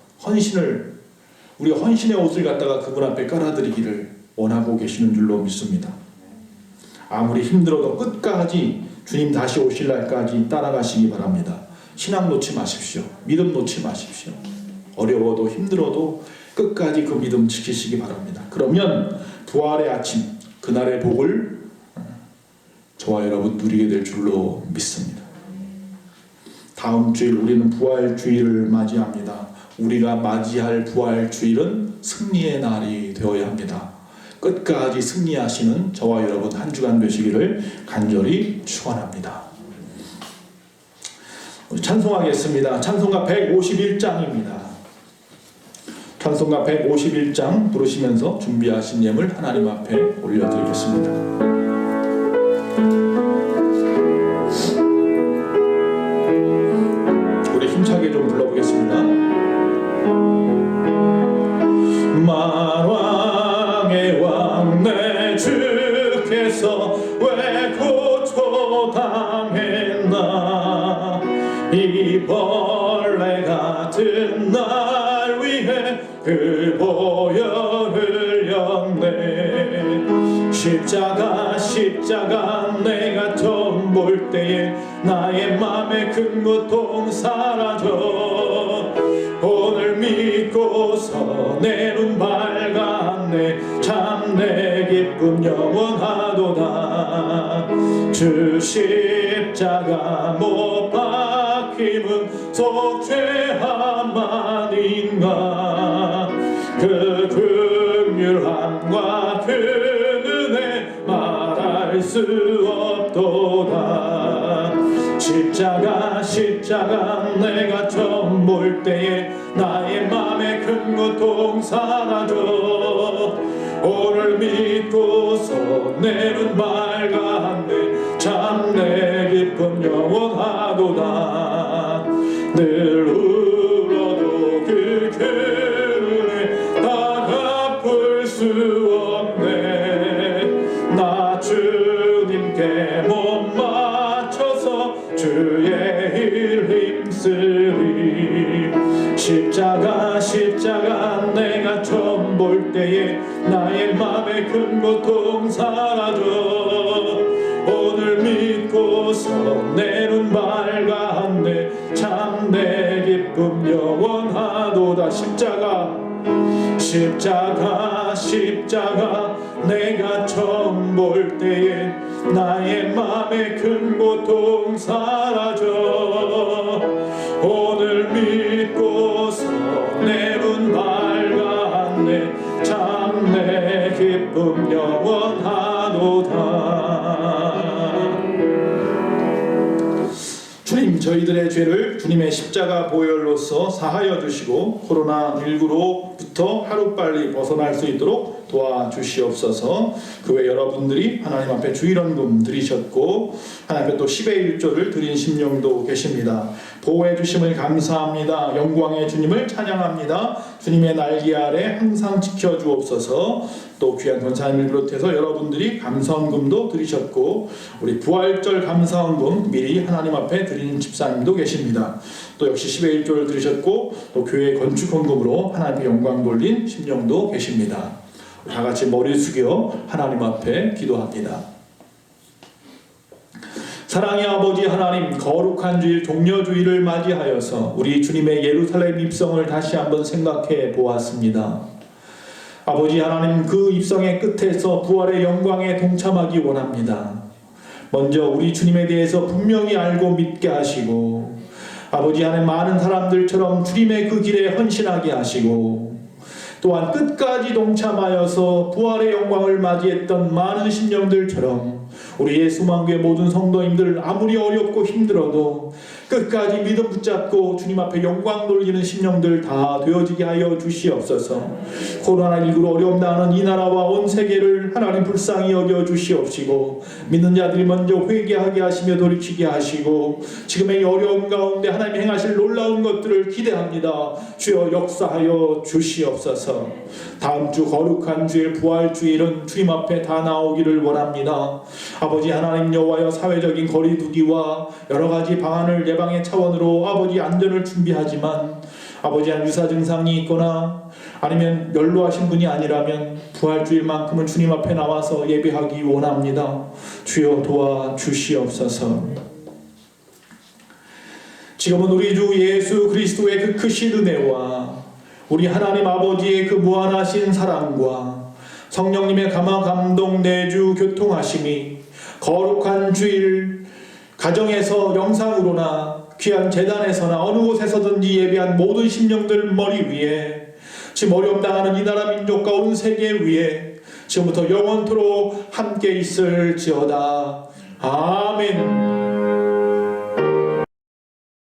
A: 우리가 헌신의 옷을 갖다가 그분 앞에 깔아드리기를 원하고 계시는 줄로 믿습니다. 아무리 힘들어도 끝까지 주님 다시 오실 날까지 따라가시기 바랍니다. 신앙 놓지 마십시오. 믿음 놓지 마십시오. 어려워도 힘들어도 끝까지 그 믿음 지키시기 바랍니다. 그러면 부활의 아침, 그날의 복을 저와 여러분 누리게 될 줄로 믿습니다. 다음 주일 우리는 부활주일을 맞이합니다. 우리가 맞이할 부활주일은 승리의 날이 되어야 합니다. 끝까지 승리하시는 저와 여러분 한 주간 되시기를 간절히 축원합니다. 찬송하겠습니다. 찬송가 151장입니다. 찬송가 151장 부르시면서 준비하신 예물 하나님 앞에 올려드리겠습니다. 우리 힘차게 좀 불러보겠습니다. 만왕의 왕 내 주께서 왜 고초당했나.
B: 다른 날 위해 그 보혈을 흘렸네. 십자가 내가 처음 볼 때에 나의 맘에 큰 고통 사라져. 오늘 믿고서 내 눈 밝았네. 참 내 기쁨 영원하도다. 주 십자가 못 박힘은 속죄함만인가. 그 긍휼함과 그 은혜 말할 수 없도다. 십자가 내가 처음 볼 때에 나의 맘에 큰 고통 사라져. 오늘 믿고서 내 눈 밝았네. 참 내 기쁨 영원하도다. 늘 울어도 그 은혜 다 갚을 수 없네. 나 주님께 못 맞춰서 주의 일 힘쓰리. 십자가 내가 처음 볼 때에 나의 맘에 큰 고통 사라져. 오늘 믿고서 내 눈 밝았네. 참 내 기쁨 영원하도다. 십자가 내가 처음 볼 때에 나의 맘에 큰 고통 사라져. 오늘 믿고서 내 눈 밝았네. 참 내 기쁨 영원하도다. 주님, 저희들의 죄를 주님의 십자가 보혈로서 사하여 주시고 코로나19로부터 하루빨리 벗어날 수 있도록 도와주시옵소서. 그 외 여러분들이 하나님 앞에 주일헌금 드리셨고 하나님 앞에 또 10의 1조를 드린 심령도 계십니다. 보호해 주심을 감사합니다. 영광의 주님을 찬양합니다. 주님의 날개 아래 항상 지켜주옵소서. 또 귀한 권사님을 비롯해서 여러분들이 감사헌금도 드리셨고 우리 부활절 감사헌금 미리 하나님 앞에 드리는 집사님도 계십니다. 또 역시 10의 1조를 드리셨고 또 교회 건축헌금으로 하나님의 영광 돌린 심령도 계십니다. 다 같이 머리 숙여 하나님 앞에 기도합니다. 사랑의 아버지 하나님, 거룩한 주일 종려주일을 맞이하여서 우리 주님의 예루살렘 입성을 다시 한번 생각해 보았습니다. 아버지 하나님, 그 입성의 끝에서 부활의 영광에 동참하기 원합니다. 먼저 우리 주님에 대해서 분명히 알고 믿게 하시고 아버지 하나님, 많은 사람들처럼 주님의 그 길에 헌신하게 하시고 또한 끝까지 동참하여서 부활의 영광을 맞이했던 많은 심령들처럼 우리 예수만교회 모든 성도님들 아무리 어렵고 힘들어도 끝까지 믿음 붙잡고 주님 앞에 영광 돌리는 심령들 다 되어지게 하여 주시옵소서. 코로나19로 어려움 당하는 이 나라와 온 세계를 하나님 불쌍히 여겨 주시옵시고 믿는 자들이 먼저 회개하게 하시며 돌이키게 하시고 지금의 어려움 가운데 하나님이 행하실 놀라운 것들을 기대합니다. 주여 역사하여 주시옵소서. 다음 주 거룩한 주일 부활주일은 주님 앞에 다 나오기를 원합니다. 아버지 하나님, 여호와여 사회적인 거리두기와 여러가지 방안을 예방의 차원으로 아버지 안전을 준비하지만 아버지 한 유사 증상이 있거나 아니면 연로하신 분이 아니라면 부활주일만큼은 주님 앞에 나와서 예배하기 원합니다. 주여 도와주시옵소서. 지금은 우리 주 예수 그리스도의 그 크신 은혜와 우리 하나님 아버지의 그 무한하신 사랑과 성령님의 감화 감동 내주 교통하심이 거룩한 주일 가정에서 영상으로나 귀한 제단에서나 어느 곳에서든지 예배한 모든 심령들 머리 위에 지금 어려움 당하는 이 나라 민족과 온 세계 위에 지금부터 영원토록 함께 있을지어다. 아멘.